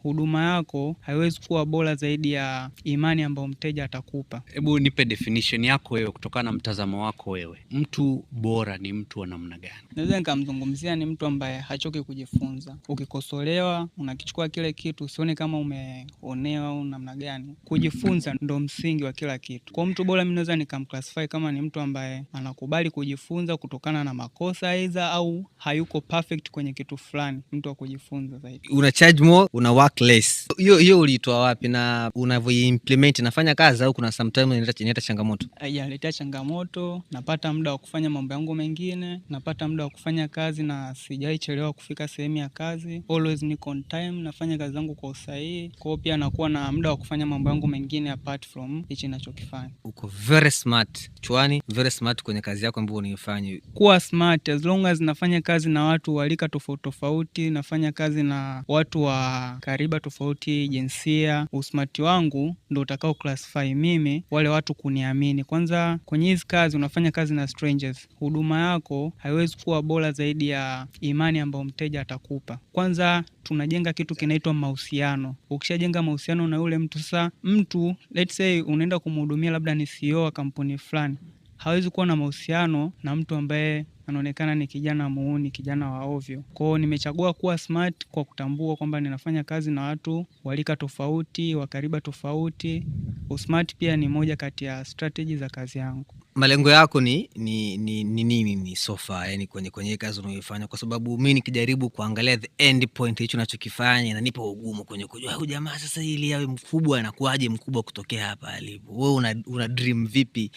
huduma yako haiwezi kuwa bora zaidi ya imani ambayo mteja atakupa. Hebu nipe definition yako wewe, kutokana na mtazamo wako wewe. Mtu bora ni mtu wa namna gani? Naweza nikamzungumzia ni mtu ambaye hachoki kujifunza. Ukikosolewa unakichukua kile kitu, usione kama umeonewa au namna gani. Kujifunza ndo msingi wa kila kitu. Kwa mtu bora mimi naweza nikamclassify kama ni mtu ambaye anakubali kujifunza kutokana na makosa aidha au hayuko perfect kwenye kitu fulani, mtu wa kujifunza zaidi. Una charge more, una work less. Hiyo uliitoa wapi na unavyoimplement inafanya kazi au kuna sometimes inaleta changamoto? Inaleta changamoto, napata muda wa kufanya mambo yangu mengine, napata muda wa kufanya kazi na sijai chelewa kufika sehemu ya kazi. Always niko on time, nafanya kazi zangu kwa usahihi. Kwa hiyo pia nakuwa na muda wa kufanya mambo yangu mengine apart from hichi ninachokifanya. Uko very smart. Chwani, very smart kwenye kazi yako ambayo unifanya. Kuwa smart as long as nafanya kazi na watu walika tofauti tofauti, nafanya kazi na watu wa kariba tofauti, jinsia, usmart wangu ndio utakao classify mimi wale watu kuniamini. Kwanza kwenye hizi kazi unafanya kazi na strangers. Huduma yako haiwezi kuwa bora zaidi ya imani ambayo mteja atakupa. Kwanza tunajenga kitu kinaitwa mahusiano. Ukishajenga mahusiano na yule mtu, sasa mtu let's say unaenda kumhudumia labda ni CEO wa kampuni fulani, hawezi kuwa na mahusiano na mtu ambaye anaonekana ni kijana muuni, kijana wa ovyo. Kwa hiyo nimechagua kuwa smart kwa kutambua kwamba ninafanya kazi na watu walika tofauti, wakariba tofauti. Usmart pia ni moja kati ya strategy za kazi yangu. Malengo yako ni nini so far, yani kwenye kazi unayofanya? Kwa sababu mimi nikijaribu kuangalia the end point hicho ninachokifanya inanipa ugumu kwenye kujua huyu jamaa sasa ili awe mkubwa anakuaje mkubwa kutokea hapa alipo. Wewe una dream vipi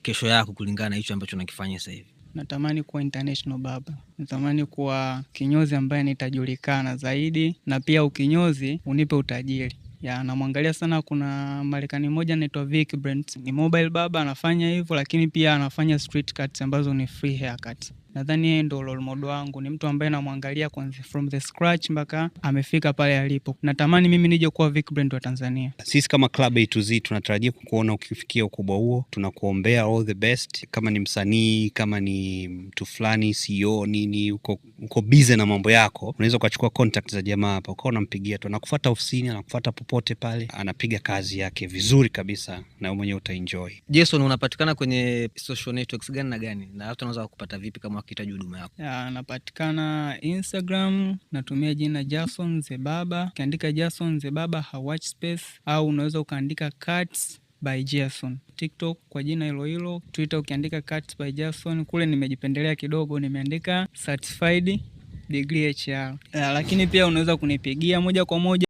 kesho yako kulingana na hicho ambacho unakifanya sasa hivi? Natamani kuwa international baba. Natamani kuwa kinyozi ambaye nitajulikana zaidi, na pia ukinyozi unipe utajiri. Namwangalia sana, kuna Marekani mmoja anaitwa Vic Brent, ni mobile baba, anafanya hivyo lakini pia anafanya street cuts ambazo ni free haircuts. Nadhani yeye ndo role model wangu, ni mtu ambaye namwangalia kwanza from the scratch mpaka amefika pale alipo. Natamani mimi nije kuwa Vic Brent wa Tanzania. Sisi kama Club A to Z tunatarajia kukuona ukifikia ukubwa huo. Tunakuombea all the best. Kama ni msanii, kama ni mtu fulani, CEO nini, uko busy na mambo yako, unaweza ukachukua contact za jamaa hapa, ukawa unampigia tu, anakufuata ofisini, anakufuata popote pale, anapiga kazi yake vizuri kabisa na wewe mwenyewe utaenjoy. Jason, unapatikana kwenye social networks gani na gani? Na watu wanaweza kupata vipi kama wakihitaji huduma yako? Napatikana Instagram, natumia jina Jason Zebaba. Ukiandika Jason Zebaba hawatch space, au unaweza ukaandika Cuts by Jason. TikTok kwa jina hilo hilo, Twitter ukiandika Cuts by Jason. Kule nimejipendelea kidogo, nimeandika certified degree HR. Lakini pia unaweza kunipigia moja kwa moja